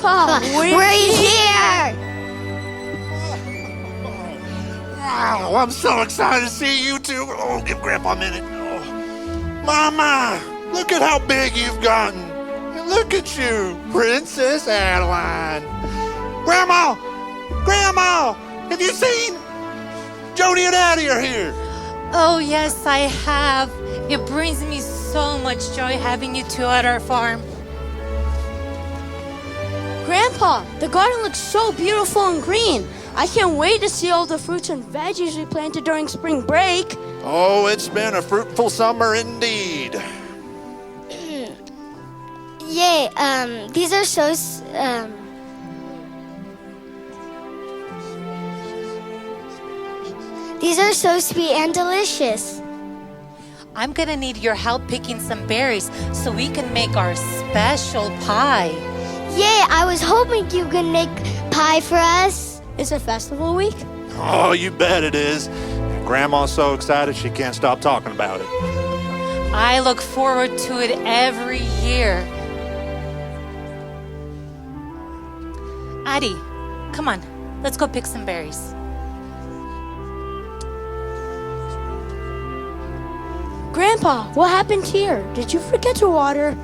Grandpa, We're here! Wow, I'm so excited to see you two. Oh, give Grandpa a minute. Oh. Mama, look at how big you've gotten. And look at you, Princess Adeline. Grandma, have you seen Jody and Addie are here? Oh, yes, I have. It brings me so much joy having you two at our farm. Grandpa, the garden looks so beautiful and green. I can't wait to see all the fruits and veggies we planted during spring break. Oh, it's been a fruitful summer indeed. Yay, these are so, these are so sweet and delicious. I'm gonna need your help picking some berries so we can make our special pie. Yay, I was hoping you could make pie for us. It's a festival week. Oh, you bet it is. Grandma's so excited she can't stop talking about it. I look forward to it every year. Addie, come on, let's go pick some berries. Grandpa, what happened here? Did you forget to water?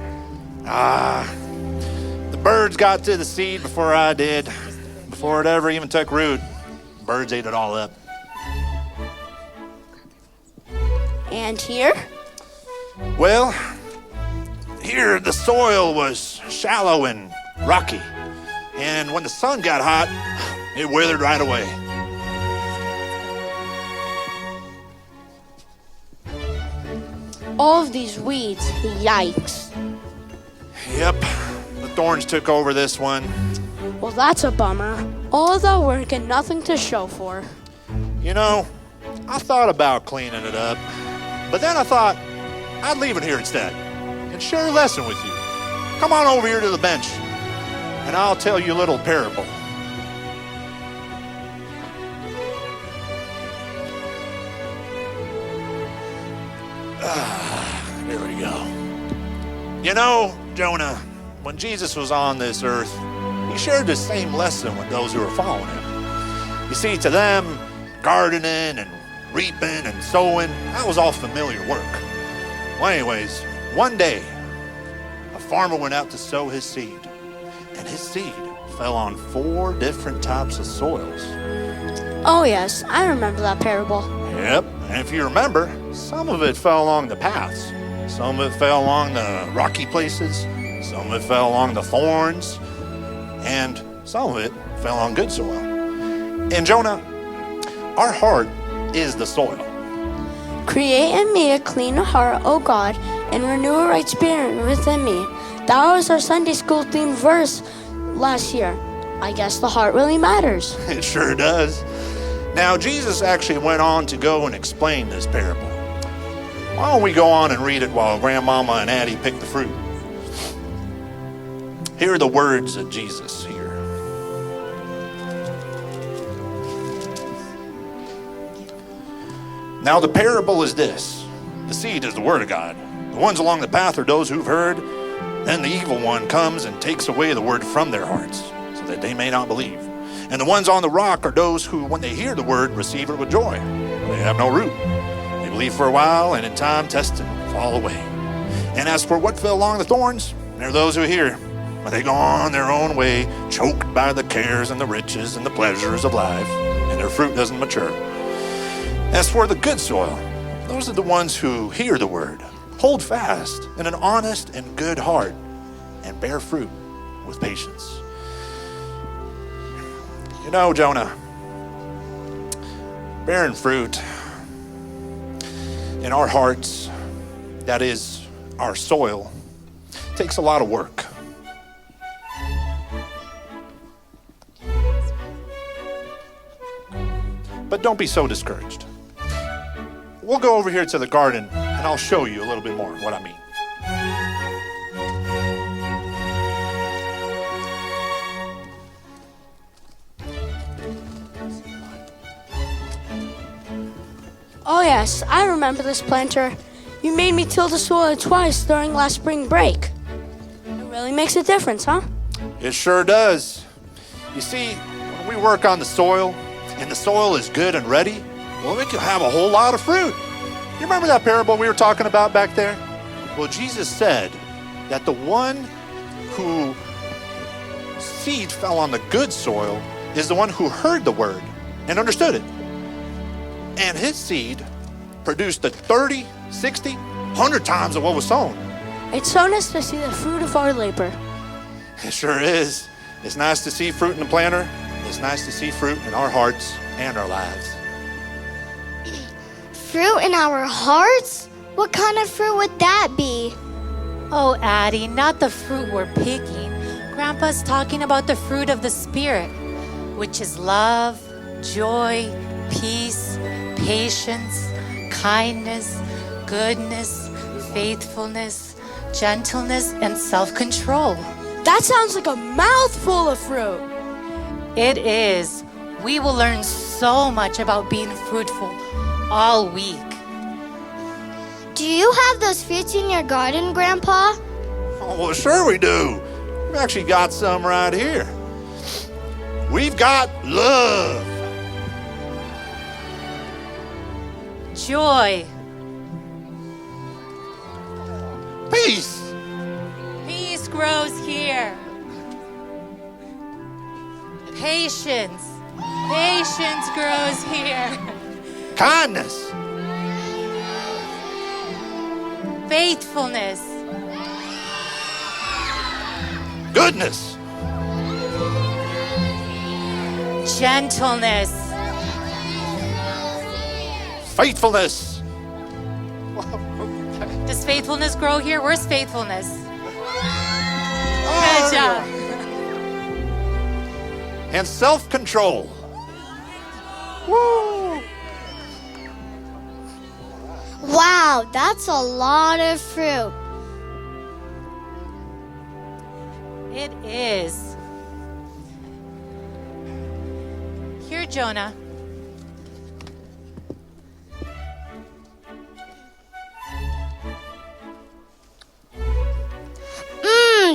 The birds got to the seed before I did. Before it ever even took root, birds ate it all up. And here? Well, here the soil was shallow and rocky. And when the sun got hot, it withered right away. All of these weeds, yikes. Yep, the thorns took over this one. Well, that's a bummer. All of that work and nothing to show for. You know, I thought about cleaning it up, but then I thought I'd leave it here instead and share a lesson with you. Come on over here to the bench, and I'll tell you a little parable. There we go. You know, Jonah, when Jesus was on this earth, he shared the same lesson with those who were following him. You see, to them, gardening and reaping and sowing, that was all familiar work. Well, anyways, one day, a farmer went out to sow his seed, and his seed fell on 4 different types of soils. Oh yes, I remember that parable. Yep, and if you remember, some of it fell along the paths. Some of it fell along the rocky places. Some of it fell along the thorns. And some of it fell on good soil. And Jonah, our heart is the soil. Create in me a clean heart, O God, and renew a right spirit within me. That was our Sunday school theme verse last year. I guess the heart really matters. It sure does. Now, Jesus actually went on to go and explain this parable. Why don't we go on and read it while Grandmama and Addie pick the fruit? Here are the words of Jesus here. Now the parable is this. The seed is the word of God. The ones along the path are those who've heard. Then the evil one comes and takes away the word from their hearts, so that they may not believe. And the ones on the rock are those who, when they hear the word, receive it with joy. They have no root. They believe for a while, and in time test and fall away. And as for what fell along the thorns, they're those who hear, but they go on their own way, choked by the cares and the riches and the pleasures of life, and their fruit doesn't mature. As for the good soil, those are the ones who hear the word, hold fast in an honest and good heart, and bear fruit with patience. You know, Jonah, bearing fruit in our hearts, that is our soil, takes a lot of work. But don't be so discouraged. We'll go over here to the garden and I'll show you a little bit more what I mean. Oh yes, I remember this planter. You made me till the soil twice during last spring break. It really makes a difference, huh? It sure does. You see, when we work on the soil, and the soil is good and ready, well, we can have a whole lot of fruit. You remember that parable we were talking about back there? Well, Jesus said that the one who seed fell on the good soil is the one who heard the word and understood it. And his seed produced 30, 60, 100 times of what was sown. It's so nice to see the fruit of our labor. It sure is. It's nice to see fruit in the planter. It's nice to see fruit in our hearts and our lives. Fruit in our hearts? What kind of fruit would that be? Oh, Addie, not the fruit we're picking. Grandpa's talking about the fruit of the Spirit, which is love, joy, peace, patience, kindness, goodness, faithfulness, gentleness, and self-control. That sounds like a mouthful of fruit. It is. We will learn so much about being fruitful all week. Do you have those fruits in your garden, Grandpa? Oh, well, sure we do. We've actually got some right here. We've got love, Joy, peace, peace grows here. Patience, patience grows here. kindness, Faithfulness, goodness, gentleness, faithfulness. Does faithfulness grow here? Where's faithfulness? Good job. And self-control. Woo! Wow, that's a lot of fruit. It is. Here, Jonah.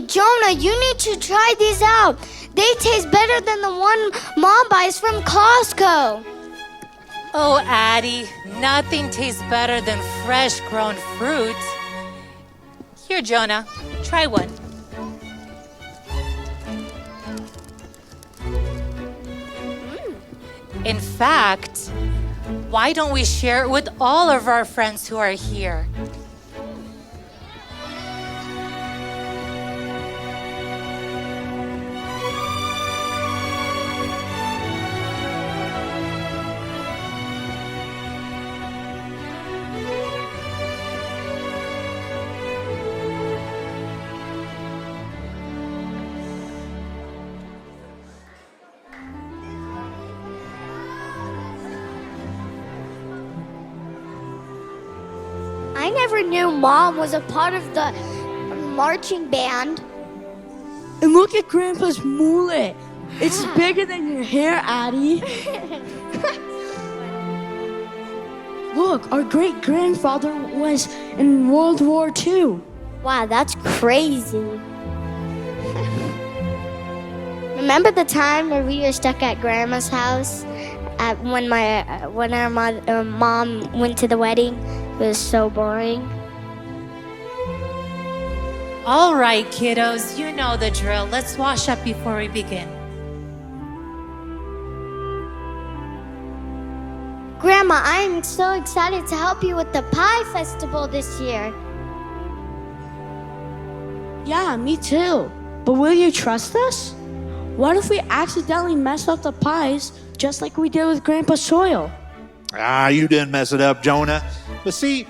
Jonah, you need to try these out. They taste better than the one Mom buys from Costco. Oh, Addie, nothing tastes better than fresh grown fruit. Here, Jonah, try one. In fact, why don't we share it with all of our friends who are here? I never knew Mom was a part of the marching band. And look at Grandpa's mullet. It's bigger than your hair, Addie. Look, our great-grandfather was in World War II. Wow, that's crazy. Remember the time where we were stuck at Grandma's house when our mom went to the wedding? It was so boring. All right, kiddos, you know the drill. Let's wash up before we begin. Grandma, I am so excited to help you with the pie festival this year. Yeah, me too. But will you trust us? What if we accidentally mess up the pies just like we did with Grandpa's soil? You didn't mess it up, Jonah. But see,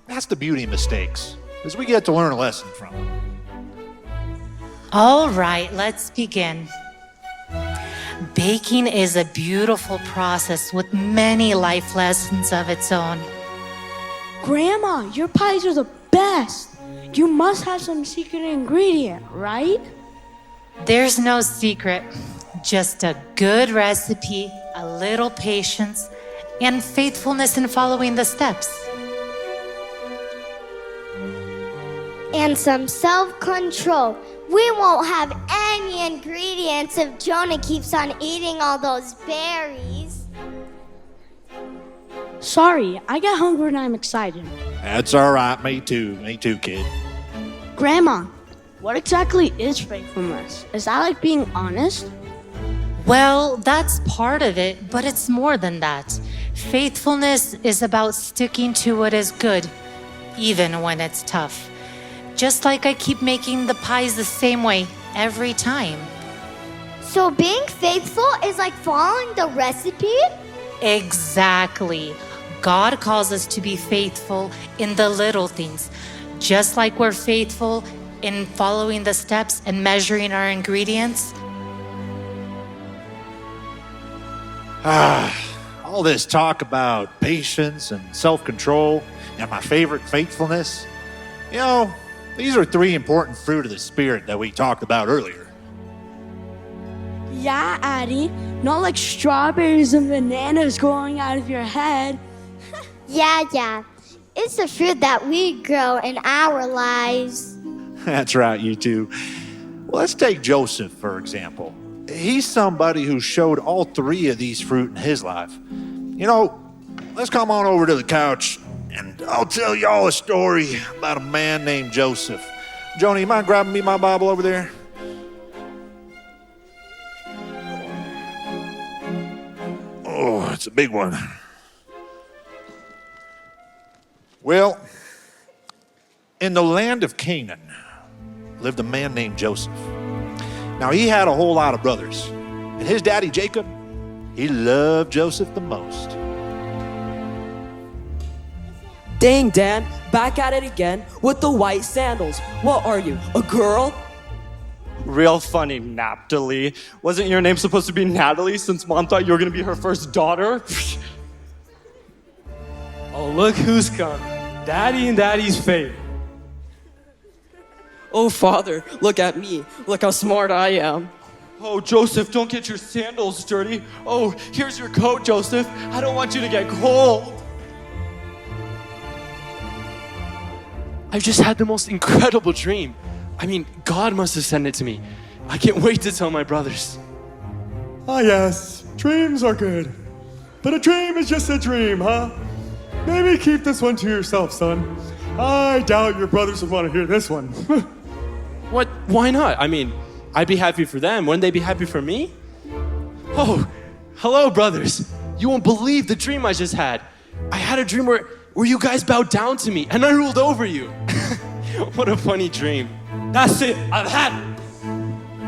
that's the beauty of mistakes, is we get to learn a lesson from them. All right, let's begin. Baking is a beautiful process with many life lessons of its own. Grandma, your pies are the best. You must have some secret ingredient, right? There's no secret, just a good recipe, a little patience, and faithfulness in following the steps. And some self-control. We won't have any ingredients if Jonah keeps on eating all those berries. Sorry, I get hungry when I'm excited. That's all right. Me too, kid. Grandma, what exactly is faithfulness? Is that like being honest? Well, that's part of it, but it's more than that. Faithfulness is about sticking to what is good, even when it's tough. Just like I keep making the pies the same way every time. So being faithful is like following the recipe? Exactly. God calls us to be faithful in the little things, just like we're faithful in following the steps and measuring our ingredients. All this talk about patience and self-control and my favorite, faithfulness. You know, these are 3 important fruit of the Spirit that we talked about earlier. Yeah, Addie. Not like strawberries and bananas growing out of your head. Yeah. It's the fruit that we grow in our lives. That's right, you two. Well, let's take Joseph, for example. He's somebody who showed all 3 of these fruit in his life. You know, let's come on over to the couch and I'll tell y'all a story about a man named Joseph. Joni, you mind grabbing me my Bible over there? Oh, it's a big one. Well, in the land of Canaan lived a man named Joseph. Now, he had a whole lot of brothers, and his daddy, Jacob, he loved Joseph the most. Dang, Dan, back at it again with the white sandals. What are you, a girl? Real funny, Naphtali. Wasn't your name supposed to be Natalie since Mom thought you were going to be her first daughter? Oh, look who's come. Daddy and Daddy's favorite. Oh, Father, look at me. Look how smart I am. Oh, Joseph, don't get your sandals dirty. Oh, here's your coat, Joseph. I don't want you to get cold. I've just had the most incredible dream. I mean, God must have sent it to me. I can't wait to tell my brothers. Ah, yes, dreams are good. But a dream is just a dream, huh? Maybe keep this one to yourself, son. I doubt your brothers would want to hear this one. What? Why not? I mean, I'd be happy for them. Wouldn't they be happy for me? Oh, hello, brothers. You won't believe the dream I just had. I had a dream where you guys bowed down to me and I ruled over you. What a funny dream. That's it, I've had it.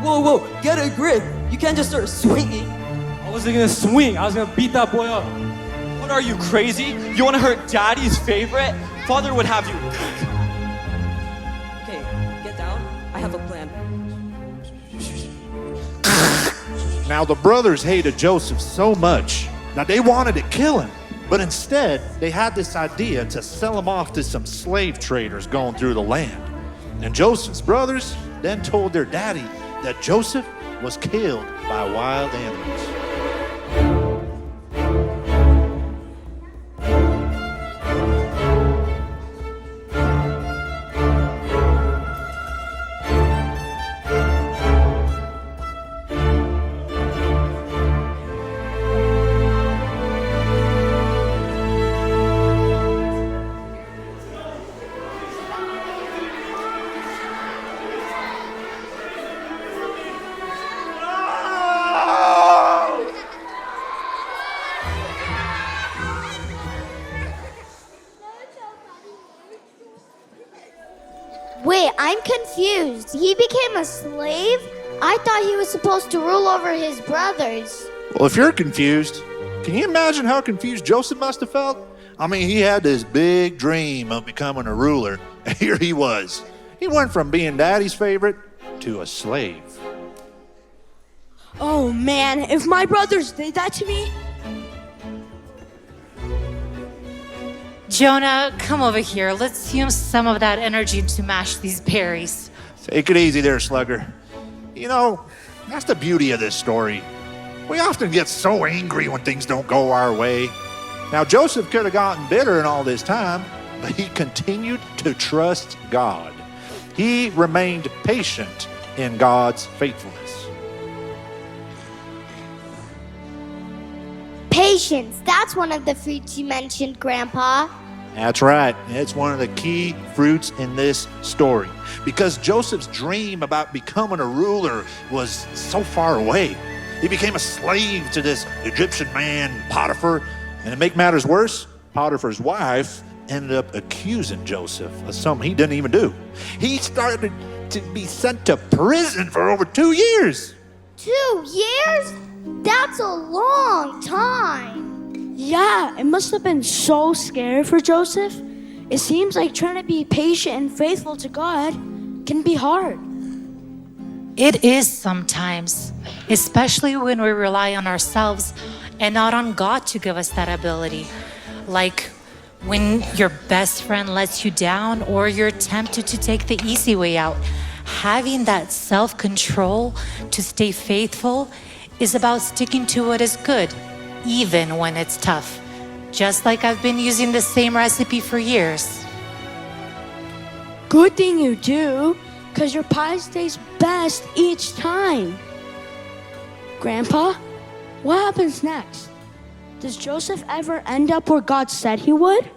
Whoa, get a grip. You can't just start swinging. I wasn't gonna swing, I was gonna beat that boy up. What, are you crazy? You want to hurt Daddy's favorite? Father would have you. Okay, get down. I have a plan. Now, the brothers hated Joseph so much that they wanted to kill him. But instead, they had this idea to sell him off to some slave traders going through the land. And Joseph's brothers then told their daddy that Joseph was killed by wild animals. Wait, I'm confused. He became a slave? I thought he was supposed to rule over his brothers. Well, if you're confused, can you imagine how confused Joseph must have felt? I mean, he had this big dream of becoming a ruler, and here he was. He went from being daddy's favorite to a slave. Oh man, if my brothers did that to me. Jonah, come over here. Let's use some of that energy to mash these berries. Take it easy there, Slugger. You know, that's the beauty of this story. We often get so angry when things don't go our way. Now, Joseph could have gotten bitter in all this time, but he continued to trust God. He remained patient in God's faithfulness. Patience. That's one of the fruits you mentioned, Grandpa. That's right. It's one of the key fruits in this story. Because Joseph's dream about becoming a ruler was so far away. He became a slave to this Egyptian man, Potiphar. And to make matters worse, Potiphar's wife ended up accusing Joseph of something he didn't even do. He started to be sent to prison for over 2 years. 2 years? That's a long time. Yeah, it must have been so scary for Joseph. It seems like trying to be patient and faithful to God can be hard. It is sometimes, especially when we rely on ourselves and not on God to give us that ability. Like when your best friend lets you down or you're tempted to take the easy way out. Having that self-control to stay faithful is about sticking to what is good, even when it's tough. Just like I've been using the same recipe for years. Good thing you do, because your pie tastes best each time. Grandpa, what happens next? Does Joseph ever end up where God said he would?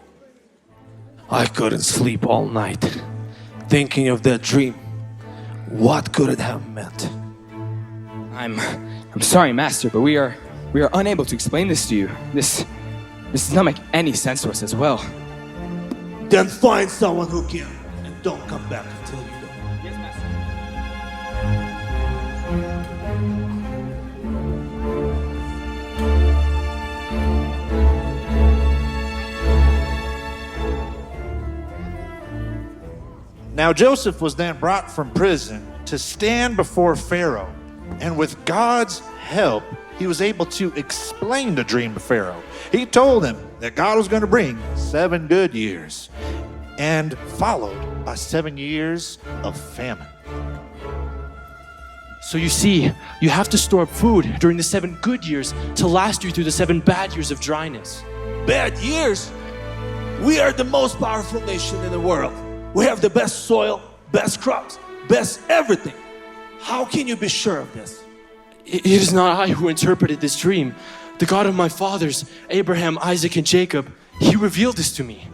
I couldn't sleep all night, thinking of that dream. What could it have meant? I'm sorry, Master, but we are unable to explain this to you. This does not make any sense to us as well. Then find someone who can, and don't come back until you do. Yes, Master. Now Joseph was then brought from prison to stand before Pharaoh. And with God's help, he was able to explain the dream to Pharaoh. He told him that God was going to bring 7 good years and followed by 7 years of famine. So you see, you have to store up food during the 7 good years to last you through the 7 bad years of dryness. Bad years? We are the most powerful nation in the world. We have the best soil, best crops, best everything. How can you be sure of this? It is not I who interpreted this dream. The God of my fathers, Abraham, Isaac, and Jacob, he revealed this to me.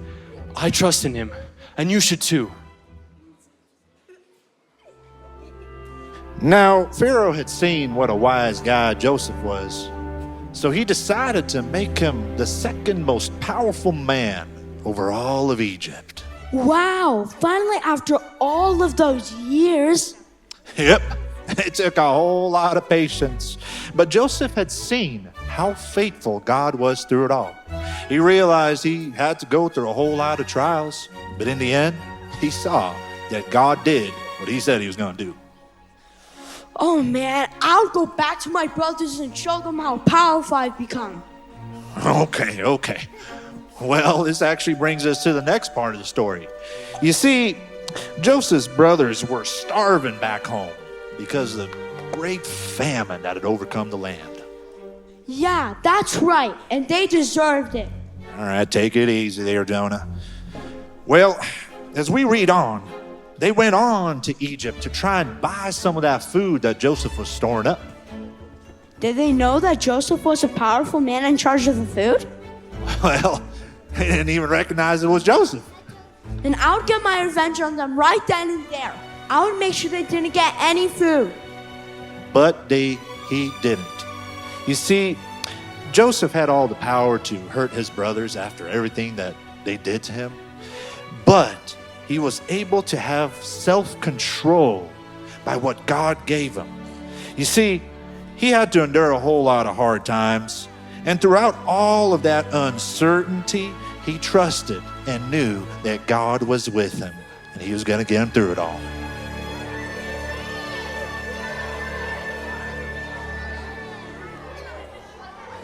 I trust in him, and you should too. Now, Pharaoh had seen what a wise guy Joseph was, so he decided to make him the 2nd most powerful man over all of Egypt. Wow, finally after all of those years. Yep, it took a whole lot of patience. But Joseph had seen how faithful God was through it all. He realized he had to go through a whole lot of trials, but in the end, he saw that God did what he said he was going to do. Oh man, I'll go back to my brothers and show them how powerful I've become. Okay. Well, this actually brings us to the next part of the story. You see, Joseph's brothers were starving back home because of the great famine that had overcome the land. Yeah, that's right, and they deserved it. All right, take it easy there, Jonah. Well, as we read on, they went on to Egypt to try and buy some of that food that Joseph was storing up. Did they know that Joseph was a powerful man in charge of the food? Well, they didn't even recognize it was Joseph. Then I would get my revenge on them right then and there. I would make sure they didn't get any food. But he didn't. You see, Joseph had all the power to hurt his brothers after everything that they did to him. But he was able to have self-control by what God gave him. You see, he had to endure a whole lot of hard times. And throughout all of that uncertainty, he trusted and knew that God was with him and he was going to get him through it all.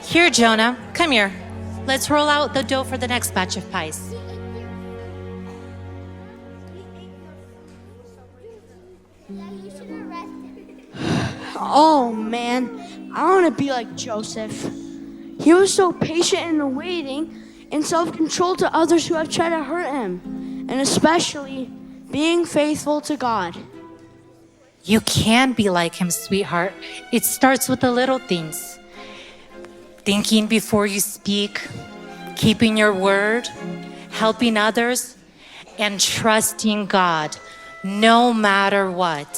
Here, Jonah, come here. Let's roll out the dough for the next batch of pies. Oh man, I want to be like Joseph. He was so patient in the waiting and self-control to others who have tried to hurt him, and especially being faithful to God. You can be like him, sweetheart. It starts with the little things. Thinking before you speak, keeping your word, helping others, and trusting God no matter what.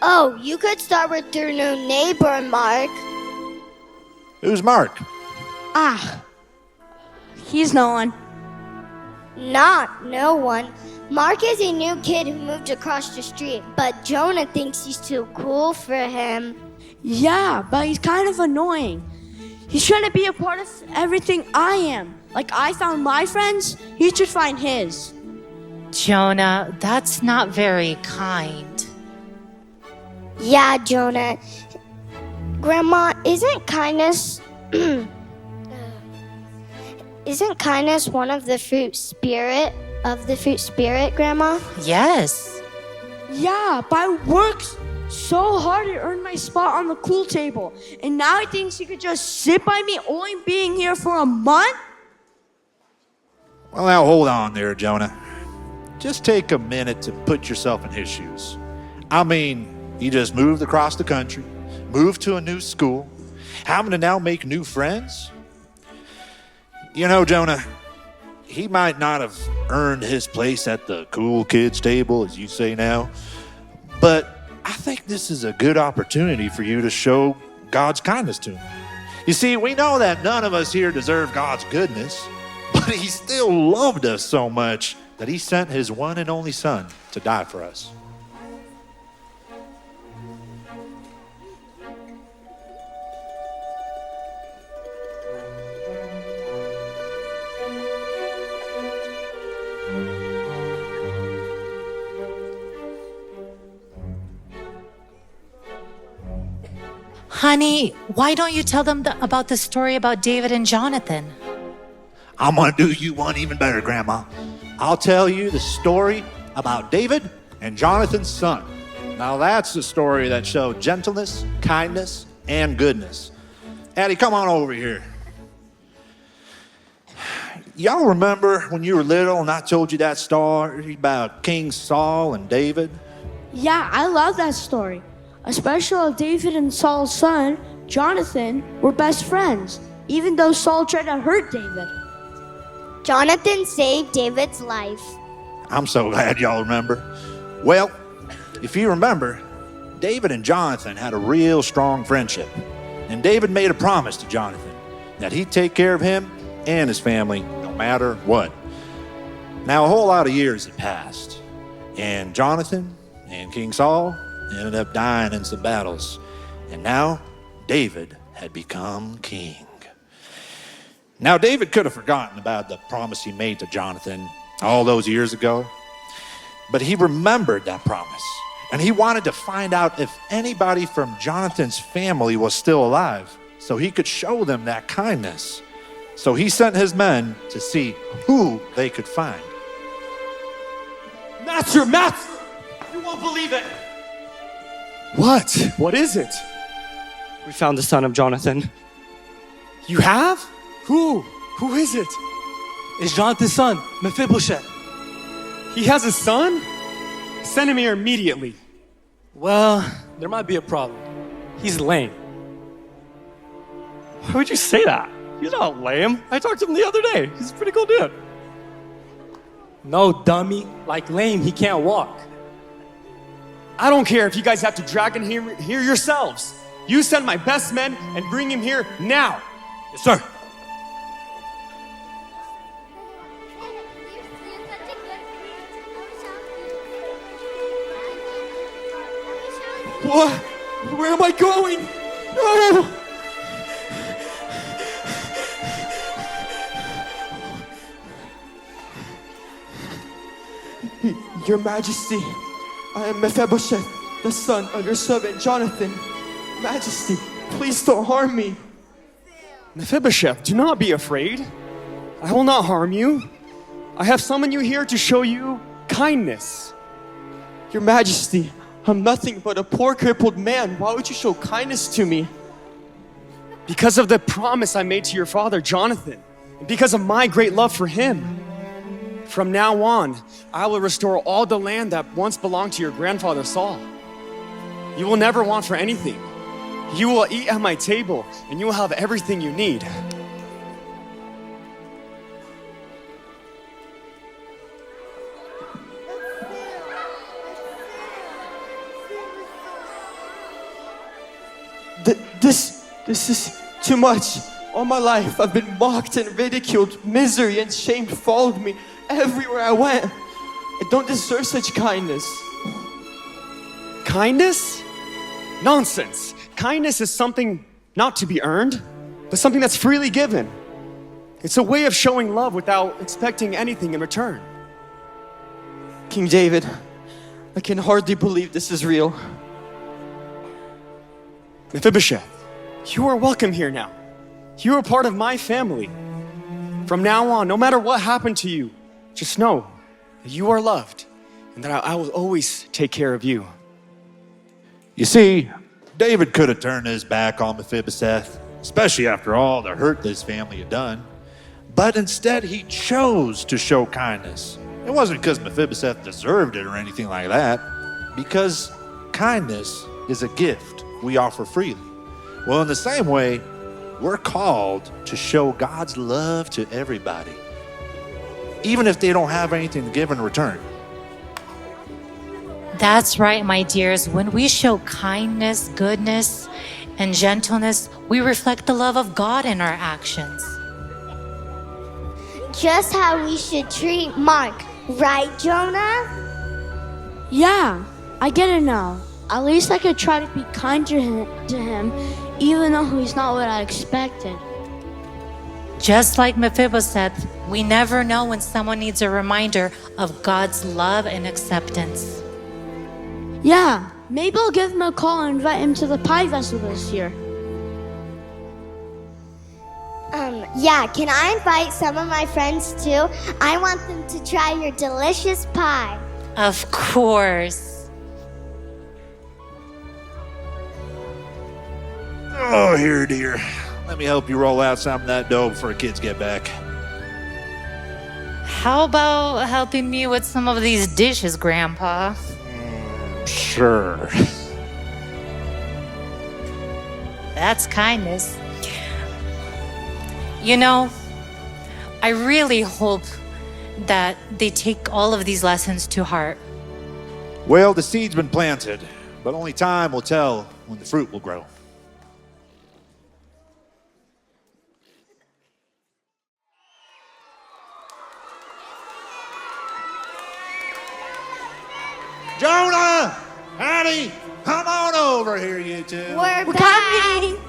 Oh, you could start with your new neighbor, Mark. Who's Mark? He's no one. Not no one. Mark is a new kid who moved across the street, but Jonah thinks he's too cool for him. Yeah, but he's kind of annoying. He's trying to be a part of everything I am. Like I found my friends, he should find his. Jonah, that's not very kind. Yeah, Jonah. Grandma, isn't kindness one of the fruit spirit, Grandma? Yes. Yeah, but I worked so hard to earn my spot on the pool table. And now he thinks he could just sit by me only being here for a month? Well, now hold on there, Jonah. Just take a minute to put yourself in his shoes. I mean, he just moved across the country, moved to a new school, having to now make new friends. You know, Jonah, he might not have earned his place at the cool kids table, as you say now, but I think this is a good opportunity for you to show God's kindness to him. You see, we know that none of us here deserve God's goodness, but he still loved us so much that he sent his one and only son to die for us. Honey, why don't you tell them about the story about David and Jonathan? I'm going to do you one even better, Grandma. I'll tell you the story about David and Jonathan's son. Now that's the story that showed gentleness, kindness, and goodness. Addie, come on over here. Y'all remember when you were little and I told you that story about King Saul and David? Yeah, I love that story. Especially how David and Saul's son, Jonathan, were best friends, even though Saul tried to hurt David. Jonathan saved David's life. I'm so glad y'all remember. Well, if you remember, David and Jonathan had a real strong friendship. And David made a promise to Jonathan that he'd take care of him and his family no matter what. Now, a whole lot of years had passed, and Jonathan and King Saul ended up dying in some battles. And now David had become king. Now David could have forgotten about the promise he made to Jonathan all those years ago, but he remembered that promise. And he wanted to find out if anybody from Jonathan's family was still alive so he could show them that kindness. So he sent his men to see who they could find. Master! You won't believe it! What? What is it? We found the son of Jonathan. You have? Who? Who is it? It's Jonathan's son, Mephibosheth. He has a son? Send him here immediately. Well, there might be a problem. He's lame. Why would you say that? He's not lame. I talked to him the other day. He's a pretty cool dude. No, dummy. Like lame, he can't walk. I don't care if you guys have to drag him here yourselves. You send my best men and bring him here now. Yes, sir. What? Where am I going? No! Your Majesty, I am Mephibosheth, the son of your servant Jonathan. Majesty, please don't harm me. Mephibosheth, do not be afraid. I will not harm you. I have summoned you here to show you kindness. Your Majesty, I'm nothing but a poor crippled man. Why would you show kindness to me? Because of the promise I made to your father, Jonathan, and because of my great love for him. From now on, I will restore all the land that once belonged to your grandfather Saul. You will never want for anything. You will eat at my table, and you will have everything you need. This is too much. All my life, I've been mocked and ridiculed. Misery and shame followed me everywhere I went. I don't deserve such kindness. Kindness? Nonsense. Kindness is something not to be earned, but something that's freely given. It's a way of showing love without expecting anything in return. King David, I can hardly believe this is real. Mephibosheth, you are welcome here now. You are part of my family. From now on, no matter what happened to you, just know that you are loved and that I will always take care of you. You see, David could have turned his back on Mephibosheth, especially after all the hurt this family had done. But instead, he chose to show kindness. It wasn't because Mephibosheth deserved it or anything like that, because kindness is a gift we offer freely. Well, in the same way, we're called to show God's love to everybody, even if they don't have anything to give in return. That's right, my dears. When we show kindness, goodness, and gentleness, we reflect the love of God in our actions. Just how we should treat Mark, right, Jonah? Yeah, I get it now. At least I could try to be kind to him, even though he's not what I expected. Just like Mephibosheth, we never know when someone needs a reminder of God's love and acceptance. Yeah, maybe I'll give him a call and invite him to the pie festival this year. Yeah, can I invite some of my friends too? I want them to try your delicious pie. Of course. Oh, here, dear. Let me help you roll out some of that dough before the kids get back. How about helping me with some of these dishes, Grandpa? Sure. That's kindness. You know, I really hope that they take all of these lessons to heart. Well, the seed's been planted, but only time will tell when the fruit will grow. Jonah! Hattie! Come on over here, you two. We're back.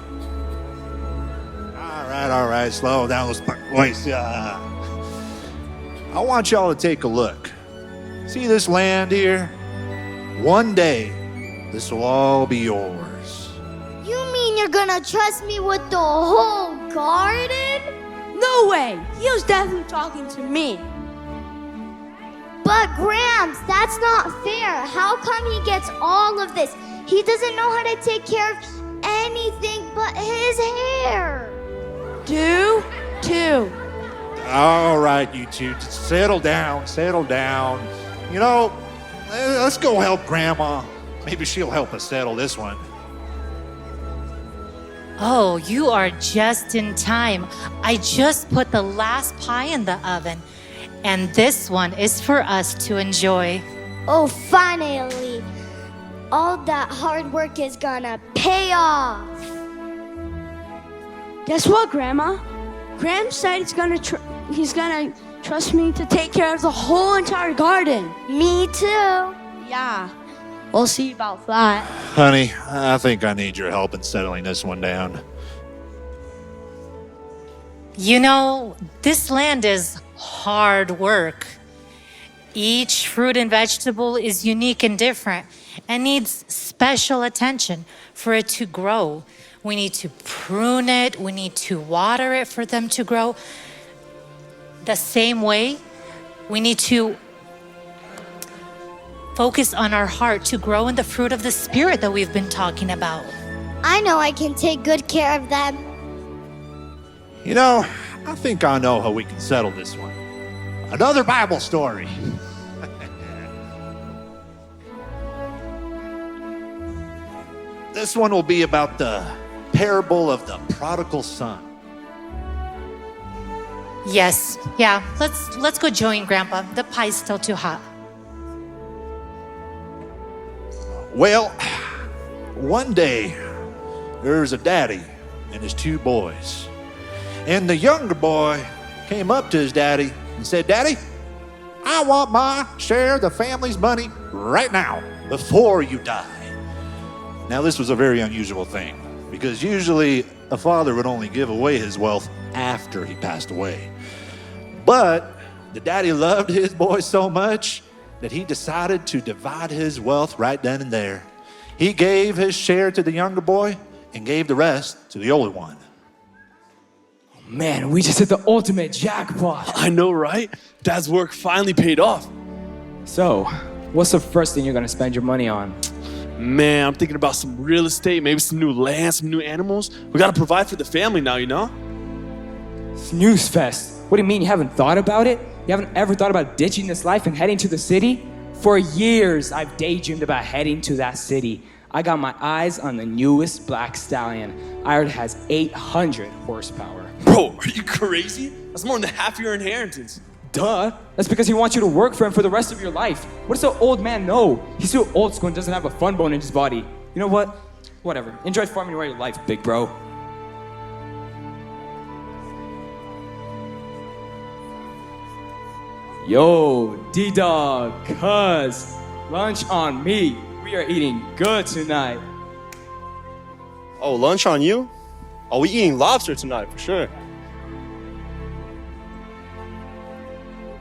All right. Slow down those voice. I want y'all to take a look. See this land here? One day, this will all be yours. You mean you're gonna trust me with the whole garden? No way! He was definitely talking to me. But Gramps, that's not fair. How come he gets all of this? He doesn't know how to take care of anything but his hair. Do? All right, you two, just settle down. You know, let's go help Grandma. Maybe she'll help us settle this one. Oh, you are just in time. I just put the last pie in the oven, and this one is for us to enjoy. Oh, finally. All that hard work is gonna pay off. Guess what, Grandma? Graham said he's gonna trust me to take care of the whole entire garden. Me too. Yeah, we'll see about that. Honey, I think I need your help in settling this one down. You know, this land is hard work. Each fruit and vegetable is unique and different and needs special attention for it to grow. We need to prune it. We need to water it for them to grow. The same way, we need to focus on our heart to grow in the fruit of the Spirit that we've been talking about. I know I can take good care of them. You know, I think I know how we can settle this one. another Bible story. This one will be about the parable of the prodigal son. Yes, yeah. Let's go join Grandpa. The pie's still too hot. Well, one day there was a daddy and his two boys. And the younger boy came up to his daddy and said, "Daddy, I want my share of the family's money right now, before you die." Now, this was a very unusual thing, because usually a father would only give away his wealth after he passed away. But the daddy loved his boy so much that he decided to divide his wealth right then and there. He gave his share to the younger boy and gave the rest to the older one. Man, we just hit the ultimate jackpot. I know, right? Dad's work finally paid off. So, what's the first thing you're gonna spend your money on? Man, I'm thinking about some real estate, maybe some new land, some new animals. We gotta provide for the family now, you know? Snooze fest. What do you mean you haven't thought about it? You haven't ever thought about ditching this life and heading to the city? For years, I've daydreamed about heading to that city. I got my eyes on the newest black stallion. I heard it has 800 horsepower. Bro, are you crazy? That's more than half your inheritance. Duh. That's because he wants you to work for him for the rest of your life. What does the old man know? He's too old school and doesn't have a fun bone in his body. You know what? Whatever. Enjoy farming away your life, big bro. Yo, D-Dog, cuz, lunch on me. We are eating good tonight. Oh, lunch on you? Oh, we eating lobster tonight for sure.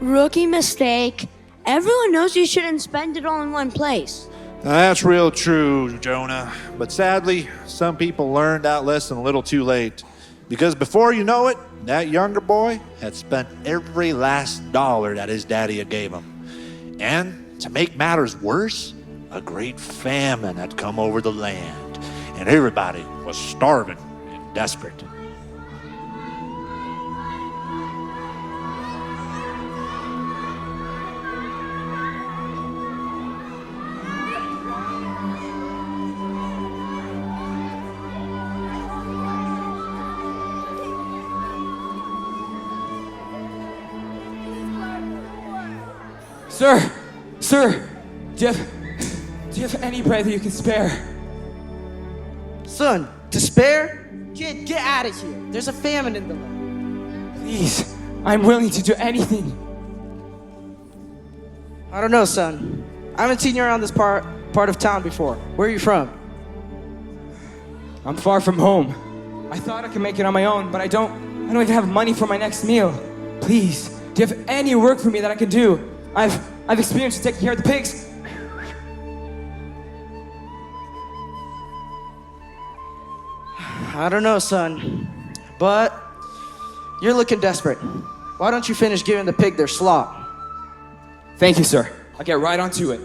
Rookie mistake. Everyone knows you shouldn't spend it all in one place. Now, that's real true, Jonah. But sadly, some people learned that lesson a little too late. Because before you know it, that younger boy had spent every last dollar that his daddy had gave him. And to make matters worse, a great famine had come over the land, and everybody was starving and desperate. Sir, do you have any bread that you can spare? Son, to spare? Kid, get out of here. There's a famine in the land. Please, I'm willing to do anything. I don't know, son. I haven't seen you around this part of town before. Where are you from? I'm far from home. I thought I could make it on my own, but I don't even have money for my next meal. Please, do you have any work for me that I can do? I've experienced taking care of the pigs. I don't know, son. But you're looking desperate. Why don't you finish giving the pig their slop? Thank you, sir. I'll get right onto it.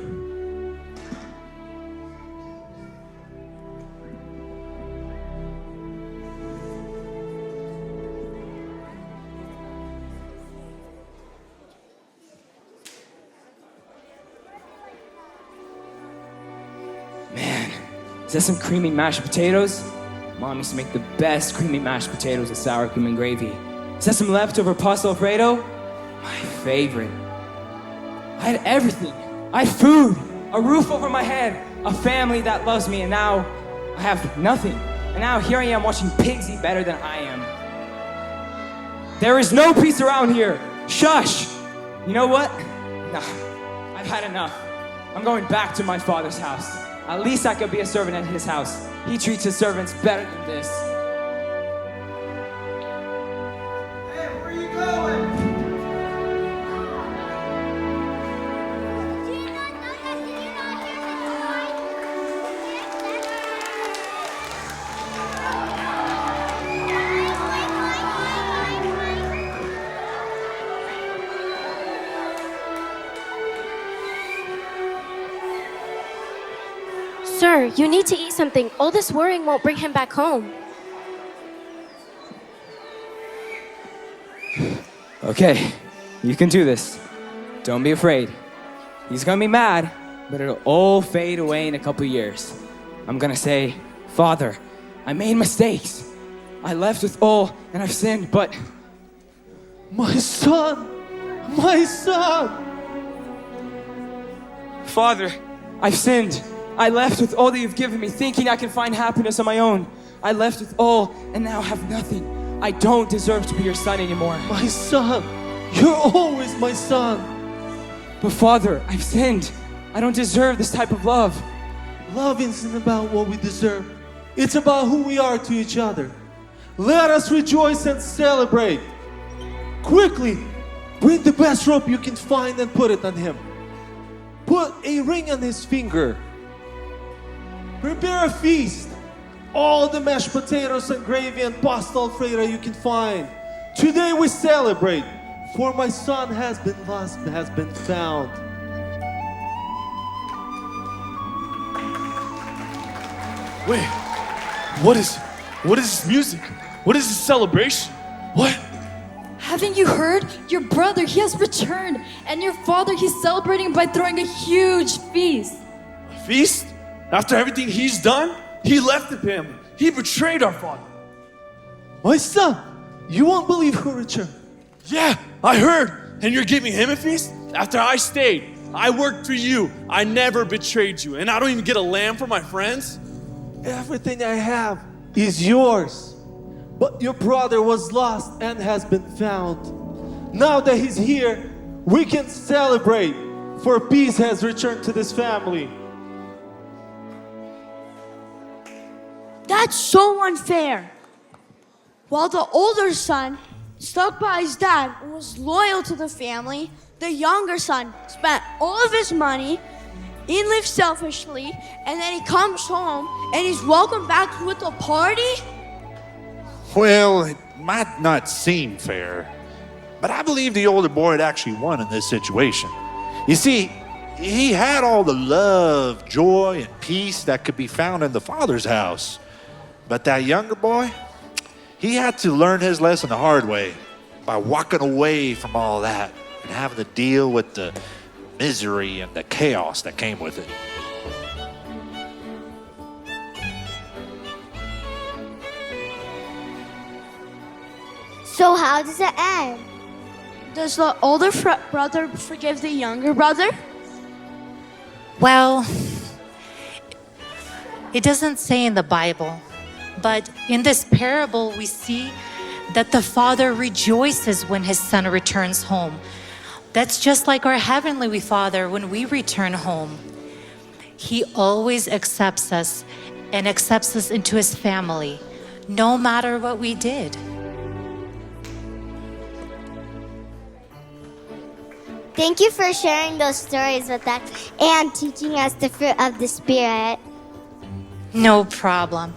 Man, is that some creamy mashed potatoes? Mom used to make the best creamy mashed potatoes with sour cream and gravy. Is that some leftover pasta alfredo? My favorite. I had everything. I had food, a roof over my head, a family that loves me, and now I have nothing. And now here I am watching pigs eat better than I am. There is no peace around here. Shush. You know what? Nah, I've had enough. I'm going back to my father's house. At least I could be a servant at his house. He treats his servants better than this. Hey, where are you going? Sir, you need to eat something. All this worrying won't bring him back home. Okay, You can do this. Don't be afraid. He's gonna be mad, but it'll all fade away in a couple years. I'm gonna say, Father, I made mistakes. I left with all and I've sinned, but My son! My son! Father, I've sinned. I left with all that you've given me, thinking I can find happiness on my own. I left with all and now have nothing. I don't deserve to be your son anymore. My son! You're always my son! But Father, I've sinned. I don't deserve this type of love. Love isn't about what we deserve. It's about who we are to each other. Let us rejoice and celebrate. Quickly, bring the best rope you can find and put it on him. Put a ring on his finger. Prepare a feast. All the mashed potatoes and gravy and pasta alfredo you can find. Today we celebrate, for my son has been lost, has been found. Wait, what is this music? What is this celebration? What? Haven't you heard? Your brother, he has returned. And your father, he's celebrating by throwing a huge feast. A feast? After everything he's done? He left the family. He betrayed our father. My son, you won't believe who returned. Yeah, I heard. And you're giving him a feast? After I stayed. I worked for you. I never betrayed you. And I don't even get a lamb for my friends? Everything I have is yours. But your brother was lost and has been found. Now that he's here, we can celebrate, for peace has returned to this family. That's so unfair. While the older son stuck by his dad and was loyal to the family, the younger son spent all of his money, he lived selfishly, and then he comes home and he's welcomed back with a party? Well, it might not seem fair, but I believe the older boy had actually won in this situation. You see, he had all the love, joy, and peace that could be found in the father's house. But that younger boy, he had to learn his lesson the hard way by walking away from all that and having to deal with the misery and the chaos that came with it. So how does it end? Does the older brother forgive the younger brother? Well, it doesn't say in the Bible, but in this parable we see that the father rejoices when his son returns home. That's just like our Heavenly Father when we return home. He always accepts us and accepts us into his family, no matter what we did. Thank you for sharing those stories with us and teaching us the fruit of the Spirit. No problem.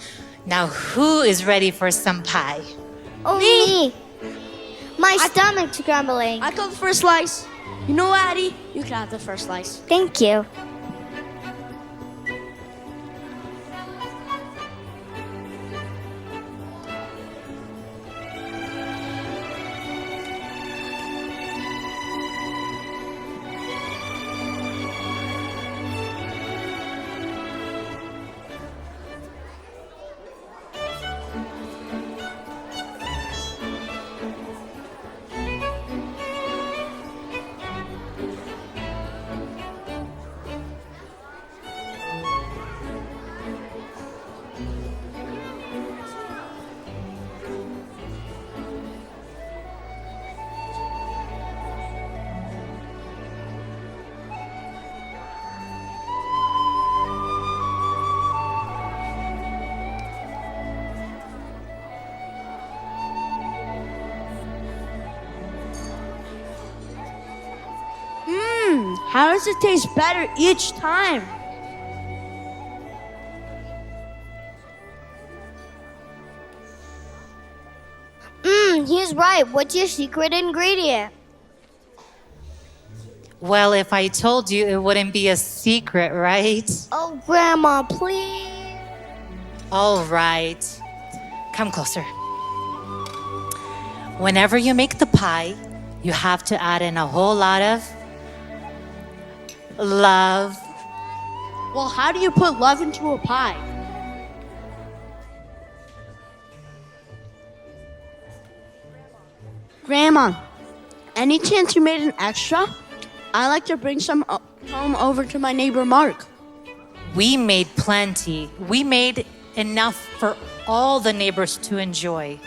Now, who is ready for some pie? Oh, me. My stomach's grumbling. I got the first slice. You know, Addie, you can have the first slice. Thank you. How does it taste better each time? He's right. What's your secret ingredient? Well, if I told you, it wouldn't be a secret, right? Oh, Grandma, please. All right. Come closer. Whenever you make the pie, you have to add in a whole lot of love. Well, how do you put love into a pie? Grandma, any chance you made an extra? I like to bring some home over to my neighbor Mark. We made plenty. We made enough for all the neighbors to enjoy.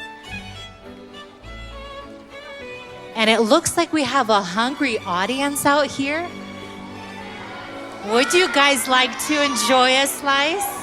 And it looks like we have a hungry audience out here. Would you guys like to enjoy a slice?